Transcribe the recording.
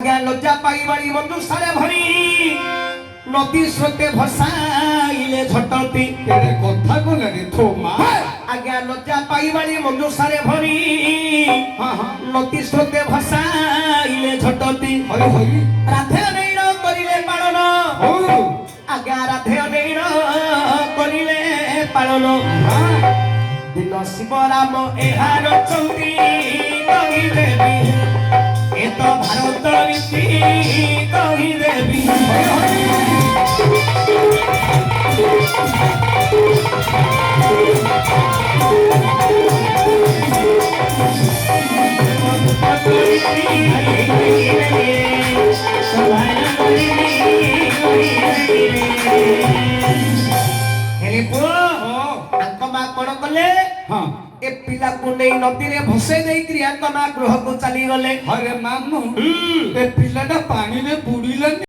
লজ্জা পাইবাড়ি বন্ধু সারে ভরি নদী স্রোতে ভসাইলে ঝটতি এরে কথা কলে থোমা আজ্ঞা লজ্জা পাইবাড়ি বন্ধু সারে ভরি নদী স্রোতে ভসাইলে ঝটতি হরি হরি রাধে অনেইর করিলে পালন ও আজ্ঞা রাধে অনেইর করিলে পালন দিন শিবরাম এହାର চৌতি কহি দেবী এ তো ভারত রীতি কহি দেবী ହେଲେ ପୁଅ ଆଙ୍କ ମା କଣ କଲେ ହଁ ଏ ପିଲାକୁ ନେଇ ନଦୀରେ ଭସେଇ ଦେଇକିରି ଆଙ୍କ ମା ଗୃହକୁ ଚାଲିଗଲେ। ହରେ ମାମୁ ଏ ପିଲାଟା ପାଣିରେ ବୁଡ଼ିଲାନି।